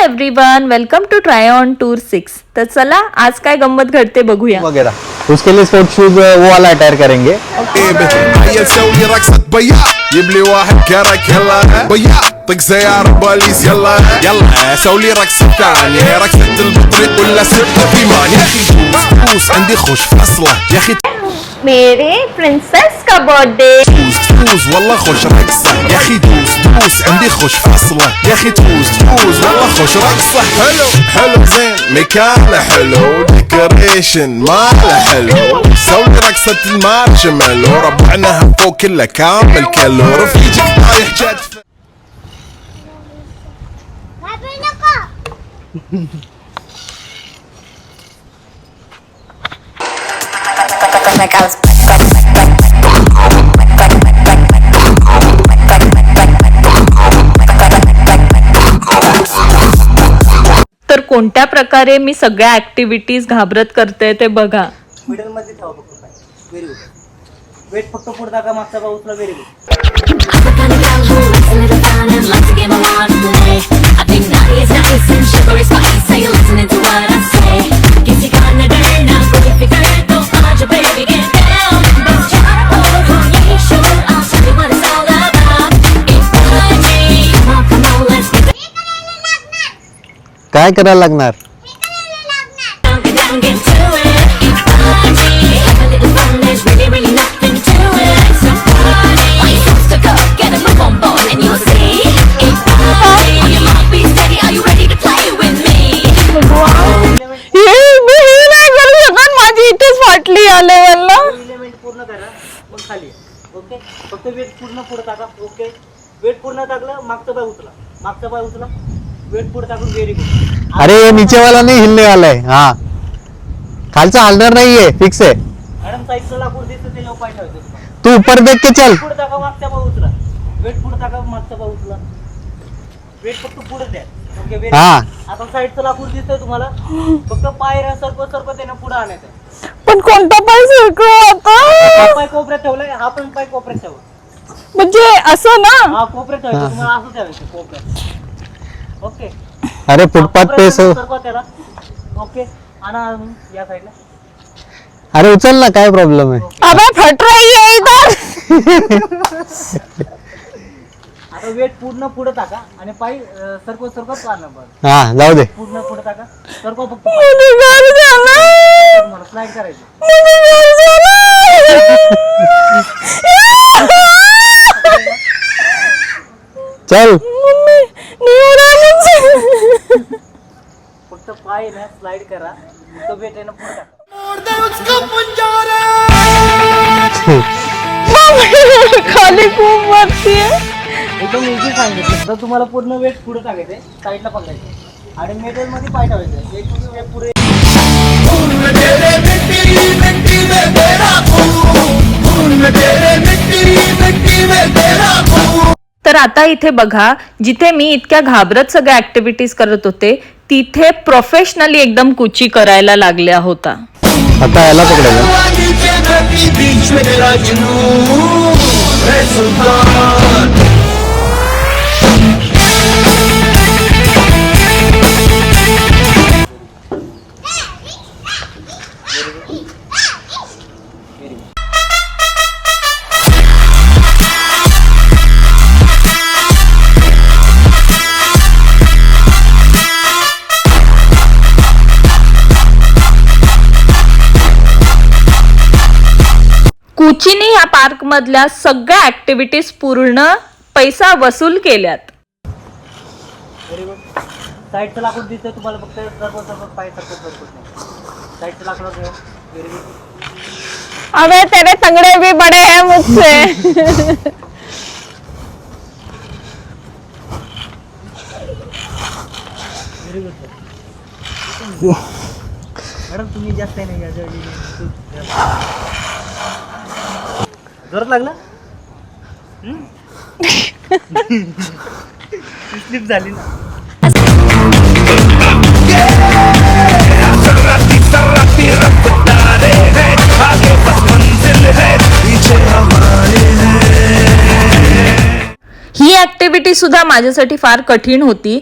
Everyone, welcome to try on tour 6। तर चला आज काय गंमत घडते बघूया वगैरह। उसके लिए स्पोर्ट शूज वो वाला अटायर करेंगे। سوي رقصة بيا جيب لي واحد كرك يلا بيا طق سيارة بوليس يلا يلا سوي لي رقصة ثانية رقصة البطريق ولا سبت في مان يا اخي فوز عندي خوش فصلة يا اخي मेरे प्रिंसेस का बर्थडे। فوز والله خوش رقصة يا اخي دوس عندي خوش فصلة يا اخي فوز والله خوش رقصة حلو حلو زين مكانه حلو ديكوريشن ماله حلو سوي رقصة المارشميلو ربعناها فوق كله كامل كيلو رفيجك طايح جدف तर कोणत्या प्रकारे मी सगळ्या ऍक्टिव्हिटीज घाबरत करते ते बघा। मिडल मध्ये ठेवा फक्त पाय. Very good. वेट फक्त पुढे टाका मागचा पाय उचला. Very good. काय करायला लागणार? माझी इथेच फाटली आले मला। एलिमेंट पूर्ण करा मग खाली या. ओके फक्त वेट पूर्ण पुढे टाका. ओके वेट पूर्ण टाकलं मागचा पाय उचला. मागचा पाय उचला. वेट पुढे टाकून. Very good. अरे ये नीचे वाला नहीं हिलने वाला है। हाँ खालचा हलणार नाहीये, फिक्स आहे। मॅडम साईडला लाकूड दिसतं ते पाय ठेवायचं तुम्हाला. तू ऊपर देख के चल। पुढे टाका मागचा पाय उचला. वेट पुढे टाका मागचा पाय उचला. वेट फक्त पुढे द्या. ओके व्हेरी हा. आता साईडचं लाकूड दिसतंय तुम्हाला. फक्त पाय सरकत त्यानं पुढे आणायचं. पण कोणता पाय सरकव आता? हा पाय कोपऱ्यात ठेवलाय. हा पण पाय कोपऱ्यात ठेवा. म्हणजे असं ना? हा कोपऱ्यात ठेवायचं तुम्हाला. असं ठेवायचं कोपऱ्यात. ओके अरे फुटपाथ पे सरकवा त्याला. ओके आणा या साईडला. अरे उचल ना, काय प्रॉब्लेम आहे? अबे फट रही है इधर। आता वेट पूर्ण पुढे टाका आणि पाय सरकवत आणा. बरं हा जाऊ दे। पूर्ण पुढे टाका. सरकवा फक्त. मुझे घर जाना है। तुम्हाला स्लाइड करायचं. मुझे घर जाना है। चल मम्मी नहीं हो रहा मुझसे। फक्त पाय ना स्लाइड करा. तो वेट आहे ना पुढे टाका. खाली खूप वरती आहे। एकदम इझी सांगितलं. तर तुम्हाला पूर्ण वेट पुढे टाकायचंय. साईडला पकडायचं आणि मिडल मध्ये पाय ठेवायचं. एक वेट पुढे. तर आता इथे बघा, जिथे मी इतक्या घाबरत सगळ्या ऍक्टिव्हिटीज करत होते तिथे प्रोफेशनली एकदम कुची करायला लागल्या होता। आता याला पकडायला। कुचीने या पार्क मधल्या सगळ्या ऍक्टिव्हिटीज पूर्ण पैसा वसूल केल्यात। Very good. साईडचं लाकूड दिसतंय तुम्हाला. फक्त सरकवत पाय सरकवत नाही. साईडचं लाकूड ठेवा. Very good. अबे तेरे तंगड़े भी बड़े हैं मुझसे। Very good. मॅडम तुम्ही जास्त नाही याच्या जोरात लागला. स्लिप झाली ना. ही ऍक्टिव्हिटी सुद्धा माझ्यासाठी फार कठीण होती,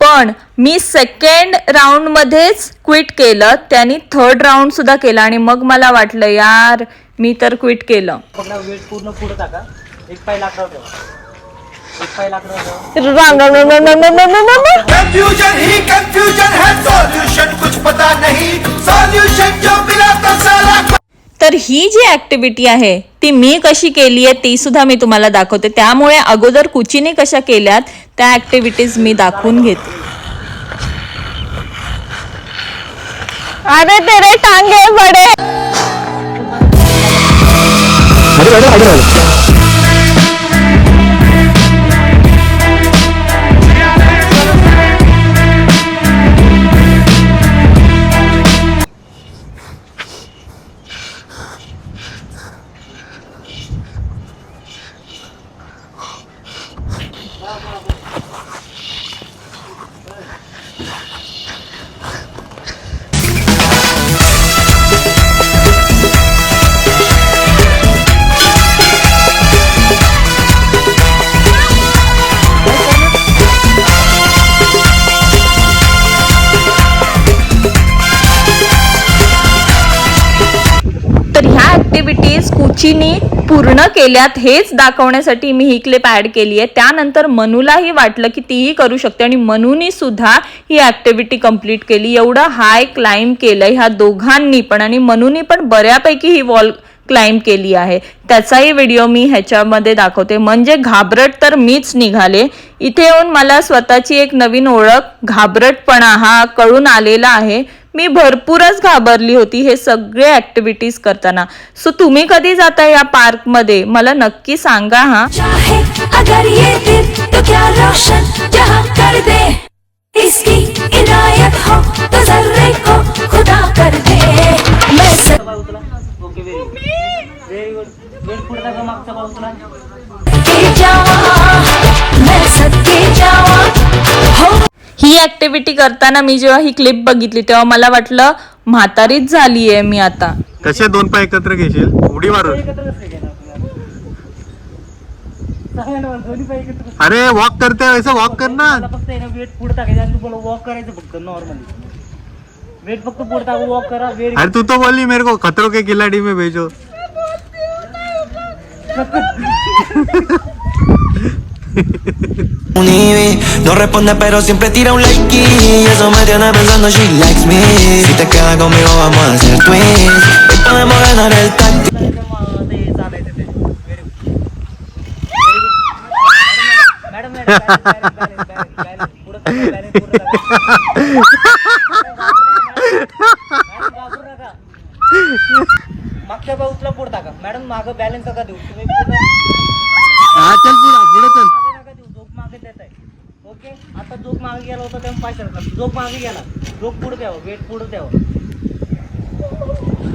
पण मी सेकंड राऊंड मध्येच क्विट केलं, त्यांनी थर्ड राऊंड सुद्धा केला आणि मग मला वाटलं यार मी तर क्विट केलं. पकडा, वेट पूर्ण पुढे टाका. एक पाय लाकडावर ठेवा. एक पाय लाकडावर ठेवा. कंफ्यूजन ही कंफ्यूजन है, सॉल्यूशन कुछ पता नहीं, सॉल्यूशन जो मिला तो साला. तर ही जी ऍक्टिव्हिटी आहे ती मी कशी केली आहे ती सुद्धा मी तुम्हाला दाखवते. त्यामुळे अगोदर कुचीने कशा केल्यात त्या ऍक्टिव्हिटीज मी दाखवून घेते. अरे तेरे टांगे बडे. तर ह्या ऍक्टिव्हिटीज कुचीनी पूर्ण केल्यात हेच दाखवण्यासाठी मी ही क्लिप ऍड केली आहे. त्यानंतर मनूलाही वाटलं की तीही करू शकते आणि मनूनी सुद्धा ही ऍक्टिव्हिटी कंप्लीट केली. एवढं हाय क्लाइम्ब केलंय ह्या दोघांनी पण आणि मनूनी पण बऱ्यापैकी ही वॉल क्लाइम्ब केली आहे. त्याचाही व्हिडिओ मी ह्याच्यामध्ये दाखवते. म्हणजे घाबरट तर मीच निघाले. इथे येऊन मला स्वतःची एक नवीन ओळख घाबरटपणा हा कळून आलेला आहे. मी भरपूरच घाबरली होती हे सगळे ऍक्टिव्हिटीज करताना. सो तुम्ही कधी जाता या पार्क मध्ये मला नक्की सांगा हा. चाहे अगर ये दिल तो क्या रोशन जहां कर दे, इसकी इनायत हो तो जर्रे को खुदा कर दे. मैं मागचा पाय उचला. Okay, very good. Very good. Weight पुढे टाका, मागचा पाय उचला. सदके जावा, मैं सदके जावा हो. ही ऍक्टिव्हिटी करताना मी जेव्हा ही क्लिप बघितली तेव्हा मला वाटलं म्हातारीच झालीये मी आता. कसे दोन पाय एकत्र घेशील उडी मारून? एकत्र कसं घेणार तुम्ही? सांगा ना, दोन्ही पाय एकत्र. अरे वॉक करते वैसे वॉक कर ना. मला फक्त आहे ना वेट पुढे टाकायचं आणि तुम्हाला वॉक करायचं फक्त नॉर्मली. वेट फक्त पुढे टाका, वॉक करा. व्हेरी अरे तू तो बोली मेरे को खतरों के खिलाड़ी में भेजो. No responde pero siempre tira un like y eso me tiene pensando she likes me. Si te quedas conmigo vamos a hacer twins. Hoy podemos ganar el tag. Madam मागच्या पाय उचला, पुढे टाका. मॅडम मागं बॅलन्स नका देऊ तुम्ही. हा चल पुढे चल. नका देऊ, झोप मागे देत आहे. ओके, आता झोप मागे गेला होता तेव्हा पाय सरकला. झोप मागे गेला, झोप पुढे द्यावं, वेट पुढे द्यावं.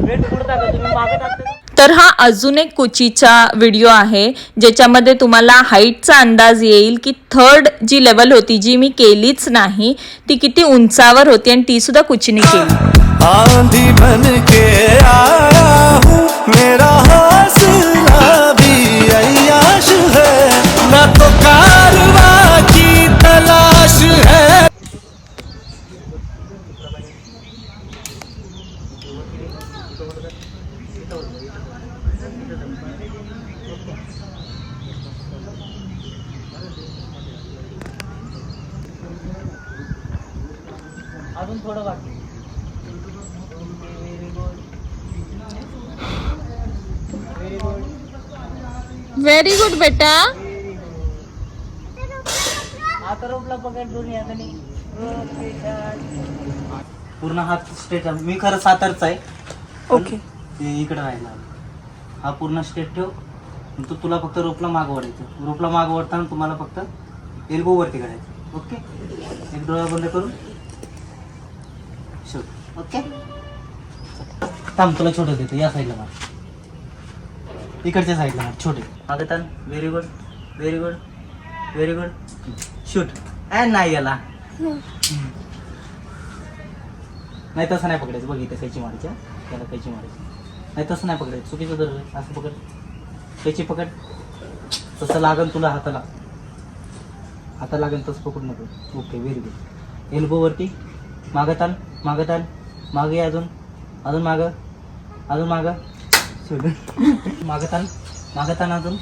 वेट पुढे टाका, तुम्ही मागे टाकता. तर हा अजून एक कुचीचा व्हिडिओ आहे ज्याच्यामध्ये तुम्हाला हाईटचा अंदाज येईल की थर्ड जी लेवल होती जी मी केलीच नाही ती किती उंचावर होती आणि ती सुद्धा कुचीने केली. आंधी बन के आया हूँ, मेरा हौसला भी अय्याश है, ना तो कारवां की तलाश है. अजून थोडं बाकी. Very good. व्हेरी गुड बेटा. आता रोपला पकड दोन्ही हाताने. पूर्ण हात स्ट्रेट. मी खरं सातारचा आहे. ओके. ते इकडे राहिला. हा पूर्ण स्ट्रेट ठेव. तू तुला फक्त रोपला माग ओढायचं. रोपला माग ओढताना तुम्हाला फक्त एल्बो वरती काढायचं. ओके, एक डोळा बंद करून शोध. ओके, थांब तुला छोटं देतो. या साईडला मार, इकडच्या साईडला मार छोटे. मागे ताण. Very good, very good, very good. Shoot. नाही याला नाही तसं नाही पकडायचं. बघ इथे कैची मारायच्या, त्याला कैची मारायची. नाही तसं नाही पकडायचं, चुकीचं धरलं. असं पकड, कैची पकड. तसं लागन तुला हाताला, हाता लागेल तसं पकडू नको. Okay, very good. एल्बो वरती, मागं ताण, मागं ताण, मागे अजून, अजून मागं, अजून मागं, सोडून मागं ताण अजून.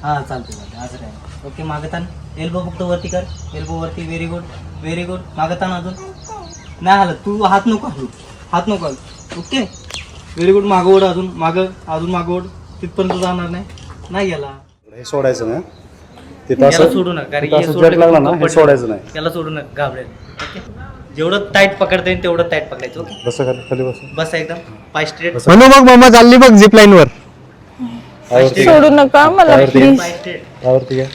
हां चालते असं काय. ओके मागं ताण, एल्बो फक्त वरती कर, एल्बो वरती. Very good, very good. मागं ताण अजून. नाही हलत तू, हात नको हलू, हात नको हलू. Okay very good. मागं ओढ अजून, मागं अजून मागं ओढ. तिथपर्यंत जाणार नाही गेला. हे सोडायचं ना याला सोडू नका कारण हे लागला ना हे सोडायचं नाही. त्याला सोडू नका घाबरेल. ओके जेवढं टाईट पकडता येईल तेवढं टाईट पकडायचं. ओके बस खाली बस. बस एकदम पाय स्ट्रेट, म्हणू मग मम्मा चालली बघ झिप लाईन वर. सोडू नका मला प्लीज. पाय स्ट्रेट. त्यावरती घ्या.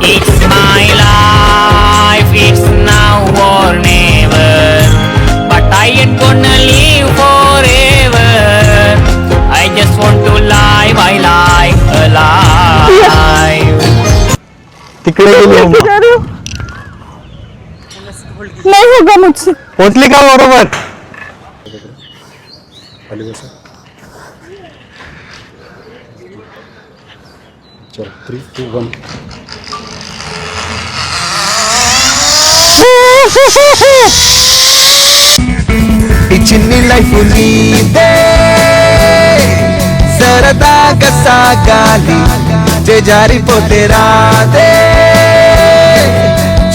It's my life, it's now or never. But I ain't gonna live forever. I just want to live my life alive. तिकडे गेली मम्मा. नाही होगा मुझसे. पोचली का बरोबर. खाली बस. चल 3 2 1. ఈ చిన్ని లైఫ్ నీదే సరదాగా సాగాలి జారిపోతే రాదే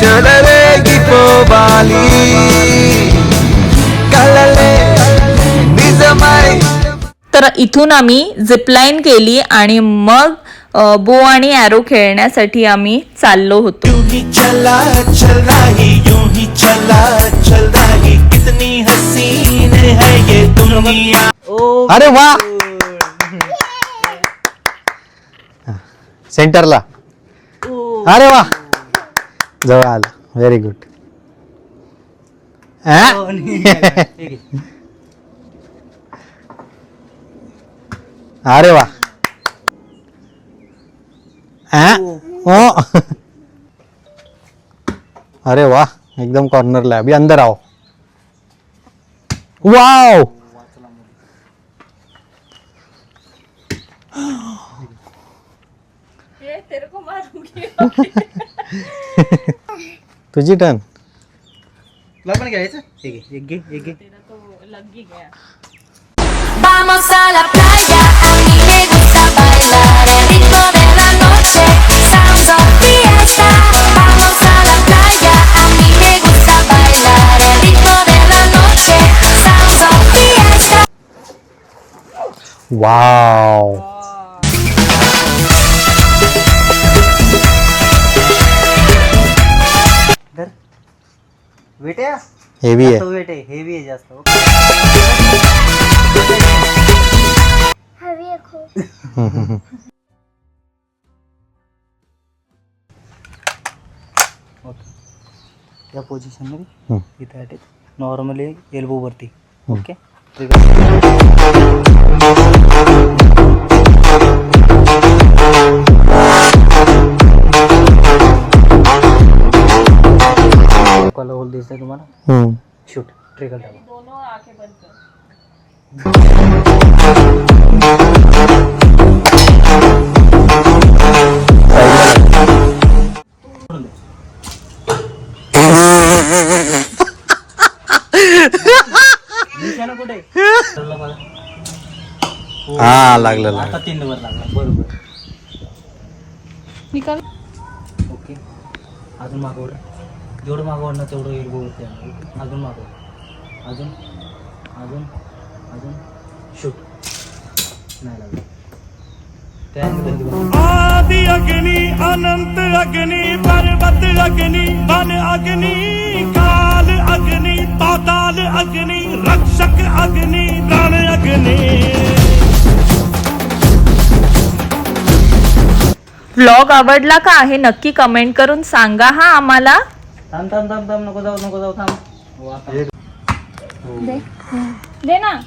చెలరేగిపోవాలి కలలే నిజమై. तर इथून आम्ही झिपलाईन केली आणि मग बो आणि ॲरो खेळण्यासाठी आम्ही चाललो होतो. यूं ही चला चल रही यूं ही चला चल रही कितनी हसीन है ये दुनिया. अरे वा. सेंटरला. अरे वा जवळ आलं. Very good. अरे वा. ओ अरे वाह एकदम कॉर्नरला अभी अंदर आओ. वाओ तुझी टर्न. तुला पण घ्यायचं. एक घे. Vamos a la playa, a mí me gusta bailar el ritmo de la noche, sounds of fiesta. Vamos a la playa, a mí me gusta bailar el ritmo de la noche, sounds of fiesta. Wow. Weight आहे heavy आहे. Weight आहे heavy आहे जास्त. या position मध्ये इथे attach normally elbow वरती. Okay collar hole दिसतंय तुम्हाला. शूट ट्रिगर दाबा. कुठे हा लागलं आता 3 नंबर लागला बरोबर. निकाल. ओके अजून मागवड. जेवढं मागवडणार तेवढं एल्बो वरती आणा. अजून मागवड. अजून अजून अजून शूट. नाही लागलं. आदि अग्नि अनंत अग्नि पर्वत अग्नि वन अग्नि काल अग्नि पाताल अग्नि रक्षक अग्नि प्राण अग्नि. व्लॉग आवडला का आहे नक्की कमेंट करून सांगा हा आम्हाला. थांब नको जाऊ थांब. दे ना.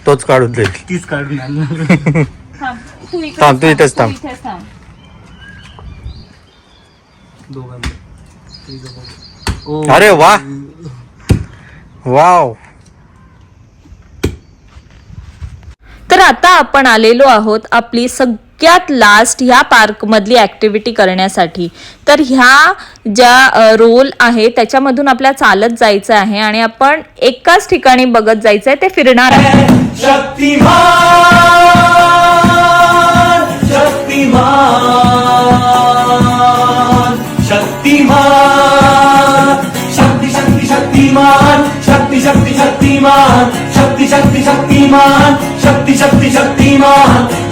तोच काढून देईल. तीच काढून आणणार. तू थांब, तू इथेच थांब. दोघांचं. अरे वा वाव. आता आपण आलेलो आहोत आपली सगळ्यात लास्ट ह्या पार्क मधली ऍक्टिव्हिटी करण्यासाठी. तर ह्या ज्या रोल आहे त्याच्यामधून आपल्याला चालत जायचं आहे आणि आपण एकाच ठिकाणी बघत जायचंय, ते फिरणार आहे. शक्तिमान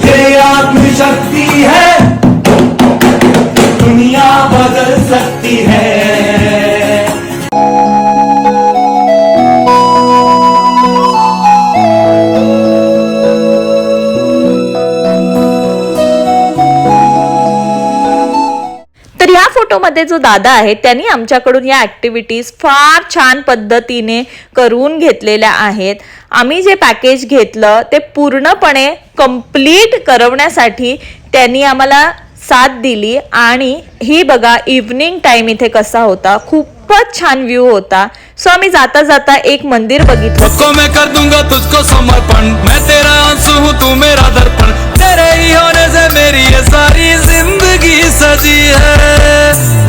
ये आत्मशक्ति है, दुनिया बदल सकती है. तर ह्या फोटोमध्ये जो दादा आहे त्यांनी आमच्याकडून या ऍक्टिव्हिटीज फार छान पद्धतीने करून घेतलेल्या आहेत. आम्ही जे पॅकेज घेतलं ते पूर्णपणे कंप्लीट करवण्यासाठी त्यांनी आम्हाला साथ दिली. आणि ही बघा इव्हनिंग टाइम इथे कसा होता, खूपच छान व्ह्यू होता. सो आम्ही जाता जाता एक मंदिर बघितलं. को मैं कर दूंगा तुझको समर्पण, मैं तेरा आंसू हूँ तू मेरा दर्पण, तेरे ही होने से मेरी ये सारी जिंदगी सजी है.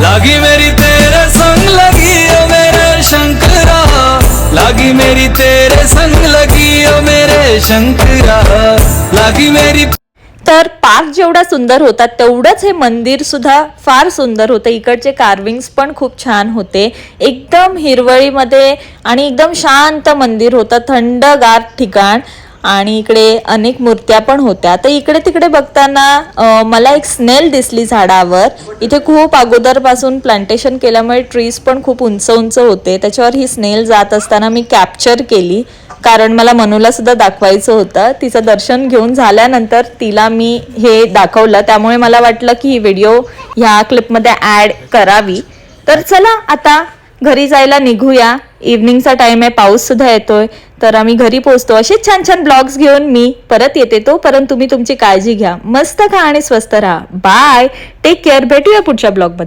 लागी मेरी तेरे संग लगी ओ मेरे शंकरा, लागी मेरी तेरे संग लगी ओ मेरे शंकरा, लागी मेरी. तर पार्क जेवढा सुंदर होता तेवढंच हे मंदिर सुद्धा फार सुंदर होतं. इकडचे कार्विंग्स पण खूप छान होते, एकदम हिरवळीमध्ये आणि एकदम शांत मंदिर होतं, थंडगार ठिकाण. आणि इकडे अनेक मूर्त्या पण होत्या. तर इकडे तिकडे बघताना मला एक स्नेल दिसली झाडावर. इथे खूप अगोदरपासून प्लांटेशन केल्यामुळे ट्रीज पण खूप उंच उंच होते. त्याच्यावर ही स्नेल जात असताना मी कॅप्चर केली, कारण मला मनूला सुद्धा दाखवायचं होतं. तिचं दर्शन घेऊन झाल्यानंतर तिला मी हे दाखवलं, त्यामुळे मला वाटलं की ही व्हिडिओ ह्या क्लिपमध्ये ॲड करावी. तर चला आता घरी जायला निघूया. इव्हनिंगचा टाइम आहे, पाऊस सुद्धा येतोय. तर आम्ही घरी पोहोचतो. असेच छान छान ब्लॉग्स घेऊन मी परत येते. तोपर्यंत तुम्ही तुमची काळजी घ्या, मस्त खा आणि स्वस्त राहा. Bye, take care. भेटूया पुढच्या ब्लॉगमध्ये.